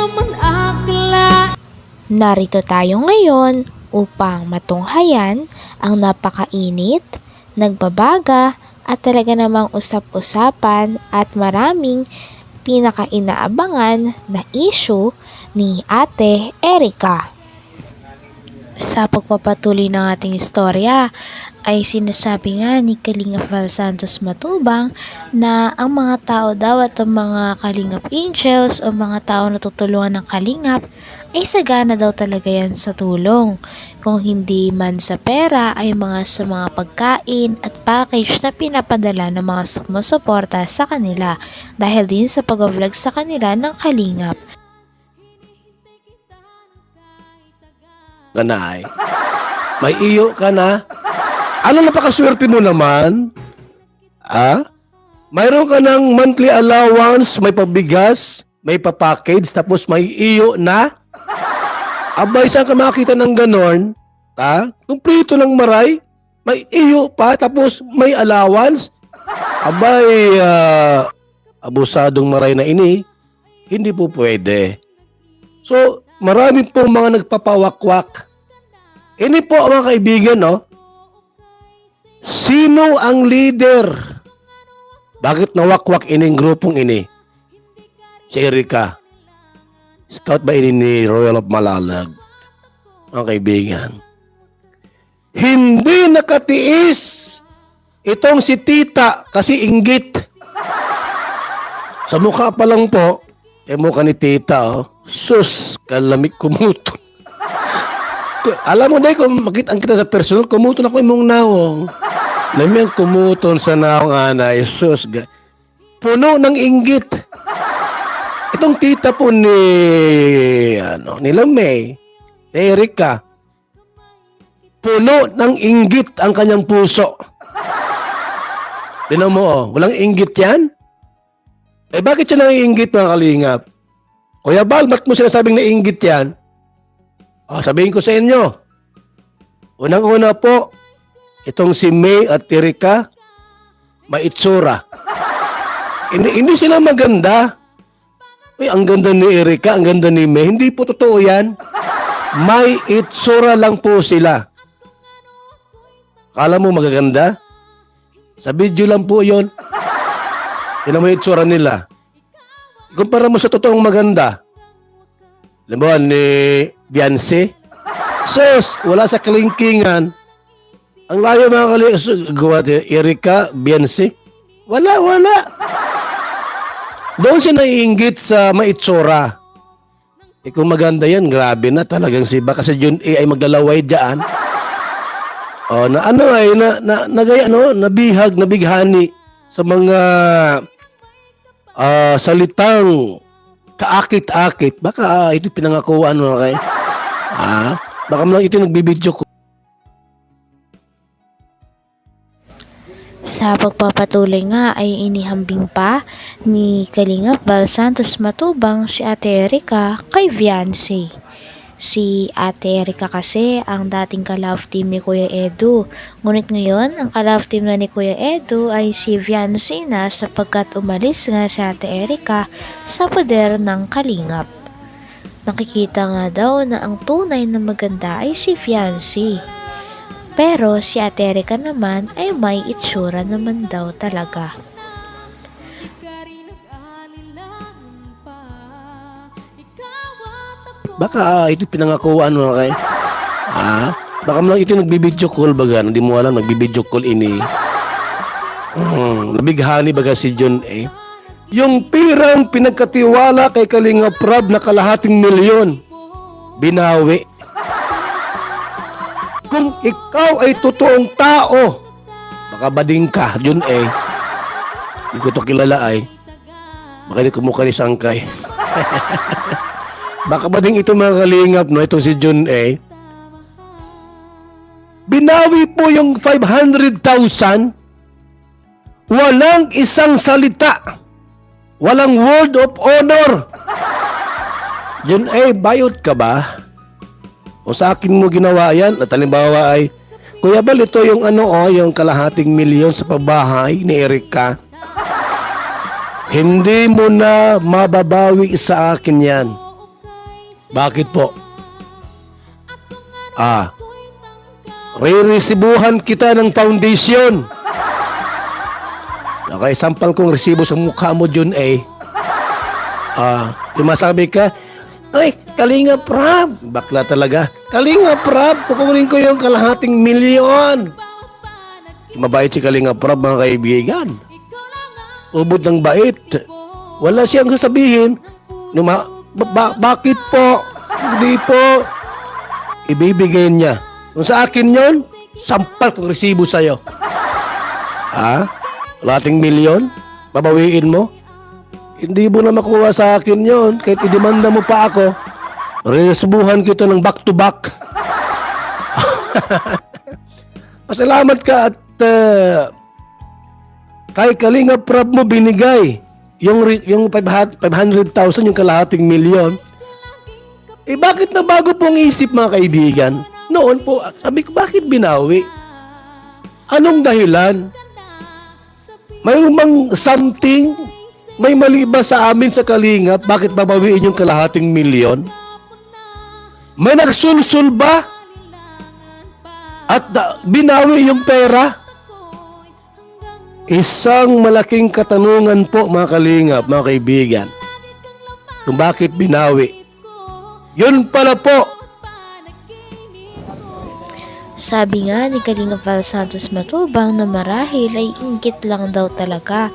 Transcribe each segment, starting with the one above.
naman akla. Narito tayo ngayon upang matunghayan ang napakainit, nagbabaga at talaga namang usap-usapan at maraming pinakainaabangan na issue ni Ate Erica. Sa pagpapatuloy ng ating istorya ay sinasabi nga ni Kalingap Val Santos Matubang na ang mga tao daw at ang mga Kalingap Angels o mga tao na tutulungan ng Kalingap ay sagana daw talaga yan sa tulong. Kung hindi man sa pera ay sa mga pagkain at package na pinapadala ng mga sumusuporta sa kanila dahil din sa pag-vlog sa kanila ng Kalingap. Kanay, may iyo ka na. Ano napakaswerte mo naman? Mayroon ka ng monthly allowance, may pabigas, may papackage, tapos may iyo na? Abay, saan ka makita ng ganon? Kumplito ng maray, may iyo pa, tapos may allowance? Abay, abusadong maray na ini, hindi po pwede. So, marami pong mga nagpapawakwak. Ini po mga kaibigan, no? Sino ang leader? Bakit nawakwak ining grupong ini? Si Erica. Scout ba ini ni Royal of Malalag? Mga kaibigan. Hindi nakatiis itong si Tita kasi inggit. Sa mukha pa lang po, mukha ni Tita, oh. Sus, kalamig kumuto. Alam mo na kung makita kita sa personal, kumuton ako imong nawong. Lamang kumuton sa nawong anay. Sus, puno ng inggit. Itong tita po ni Lamay, ni Erica, puno ng inggit ang kanyang puso. Tinan mo, oh, walang inggit yan? Bakit siya nang-iinggit, mga Kalingap? Kuya Bal, ba't mo sinasabing nainggit yan? Sabihin ko sa inyo. Unang-una po, itong si May at Erica, maitsura. Hindi sila maganda. Uy, ang ganda ni Erica, ang ganda ni May. Hindi po totoo yan. May itsura lang po sila. Akala mo magaganda? Sa video lang po yon. Yun ang may itsura nila. Kumpara mo sa totoong maganda. Alam mo, ni Beyonce. Sus, wala sa kalingkingan. Ang layo mga kalingkingan. Erica, Beyonce. Wala. Doon siya naiinggit sa maitsura. Kung maganda yan, grabe na talagang si baka sa June A ay maglalaway dyan. Nabihag, nabighani sa mga salitang kaakit-akit. Baka ito pinangakuan mo kay. Baka mo lang ito nagbibidyo ko. Sa pagpapatuloy nga ay inihambing pa ni Kalingap Val Santos Matubang si Ate Erica kay Viancy. Si Ate Erica kasi ang dating ka-love team ni Kuya Edu. Ngunit ngayon, ang ka-love team na ni Kuya Edu ay si Viancy na sapagkat umalis nga si Ate Erica sa poder ng Kalingap. Nakikita nga daw na ang tunay na maganda ay si Viancy. Pero si Ate Erica naman ay may itsura naman daw talaga. Baka ito pinangakuan mo kay. Baka mo lang ito nagbibidyo call baga. Hindi mo alam, nagbibidyo call ini. Nabighani baga si John A. Yung pirang pinagkatiwala kay Kalingap Rab na kalahating milyon. Binawi. Kung ikaw ay totoong tao, baka bading ka, John A. Hindi ko ito kilala ay. Baka hindi kumukha ni Sangkay. Baka ba ding ito mga Kalingap, no? Itong si John A. Binawi po yung 500,000. Walang isang salita. Walang word of honor. John A, bayot ka ba? O sa akin mo ginawa yan? At halimbawa ay, Kuya Bal, ito yung yung kalahating milyon sa pabahay ni Erica. Hindi mo na mababawi sa akin yan. Bakit po? Re-resibuhan kita ng foundation. Okay, sampal kong resibo sa mukha mo, Jun A. Yung masabi ka, ay, Kalinga Prab. Bakla talaga. Kalinga Prab, kukunin ko yung kalahating milyon. Mabait si Kalinga Prab, mga kaibigan. Ubod ng bait. Wala siyang sasabihin. Bakit po? Hindi po. Ibibigay niya. Kung sa akin yon, sampal kong resibo sa'yo. Kalahating milyon? Babawiin mo? Hindi mo na makuha sa akin yon. Kahit idemanda mo pa ako, resubuhan kita ng back to back. Pasalamat ka at kay Kalinga Prab mo binigay yung 500,000, yung kalahating milyon. Bakit na bago pong isip, mga kaibigan? Noon po, sabi ko, bakit binawi? Anong dahilan? Mayroon bang something? May mali ba sa amin sa Kalingap? Bakit babawiin yung kalahating milyon? May nagsulsul ba? At binawi yung pera? Isang malaking katanungan po, mga Kalingap, mga kaibigan. Kung bakit binawi. Yun pala po. Sabi nga ni Kalingap Val Santos Matubang na marahil ay inggit lang daw talaga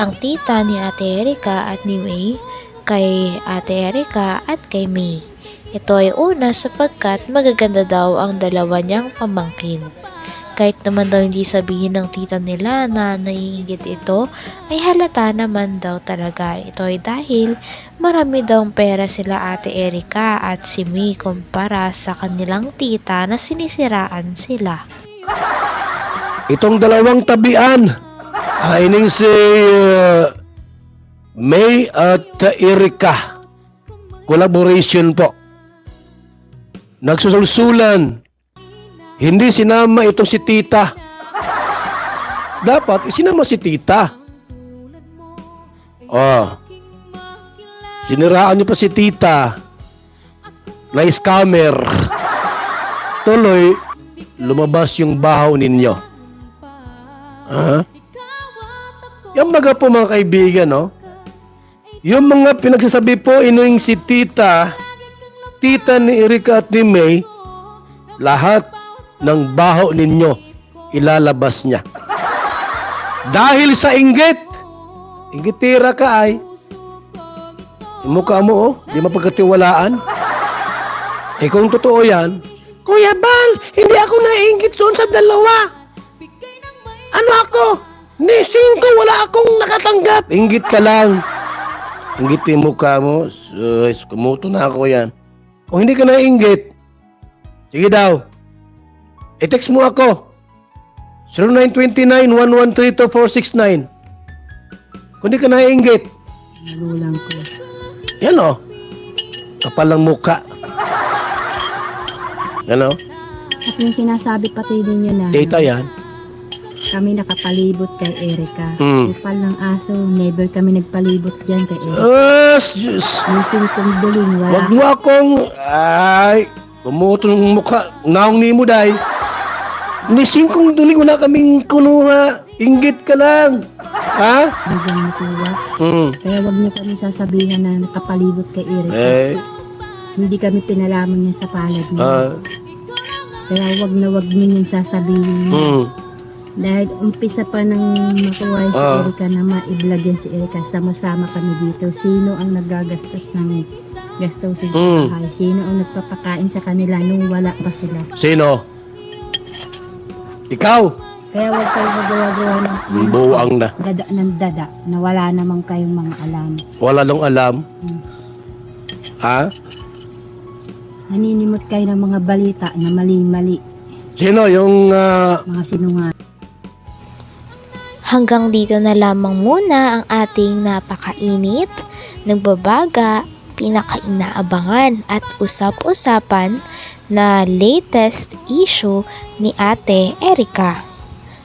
ang tita ni Ate Erica at ni May kay Ate Erica at kay May. Ito ay una sapagkat magaganda daw ang dalawa niyang pamangkin. Kahit naman daw hindi sabihin ng tita nila na naiinggit ito, ay halata naman daw talaga. Ito ay dahil marami daw pera sila Ate Erica at si May kumpara sa kanilang tita na sinisiraan sila. Itong dalawang tabian, ining si May at Erica, collaboration po. Nagsusulsulan. Hindi sinama itong si tita. Dapat isinama si tita. Siniraan niyo pa si tita. Na scammer. Tuloy, lumabas yung bahaw ninyo. Yung mga po, mga kaibigan, no? Yung mga pinagsasabi po inuing si tita ni Erica at ni May, lahat ng baho ninyo ilalabas niya. Dahil sa inggit. Inggitira ka ay. Yung mukha mo, di mapagkatiwalaan. Kung totoo yan, Kuya Bal, hindi ako nainggit doon sa dalawa. Ano ako? Ni 5, wala akong nakatanggap. Inggit ka lang. Inggit yung mukha mo. Kumuto na ako yan. Kung hindi ka nainggit, sige daw. I-text mo ako. 0929-113-2469. Kung di ka naiinggit. Nagulang ko. Yan o. Kapal ng muka. Yan o. At yung sinasabi pati din yun na Data yan. kami nakapalibot kay Erica. Mm. Upal ng aso, never kami nagpalibot dyan kay Erica. Diyos. Missing kong duling, wala. Wag mo akong... Ay, kumuto ng mukha. Naong ni mo, day. Nising kong duling, wala kaming kunuha. Inggit ka lang. Ha? Bigyan mo tuwa. Kaya wag niyo kami sasabihan na nakapalibot kay Erica. Hindi kami pinalaman niya sa palad niya. Kaya wag niyo yung sasabihin. Dahil umpisa pa nang makuha si Erica na ma-vlog yan si Erica, sama-sama kami dito. Sino ang nagagastos ng gastusin sa bahay? Sino ang nagpapakain sa kanila nung wala pa sila? Sino? Ikaw? Kaya wag kayo magawa-gawa ng Buwang na. dada ng dada na wala namang kayong mga alam. Wala nang alam. Ha? Naninimot kayo ng mga balita na mali-mali. Sino yung... Mga sinungaling. Hanggang dito na lamang muna ang ating napakainit, nagbabaga, pinakainaabangan at usap-usapan na latest issue ni Ate Erica.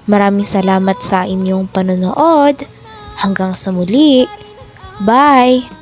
Maraming salamat sa inyong panonood. Hanggang sa muli. Bye!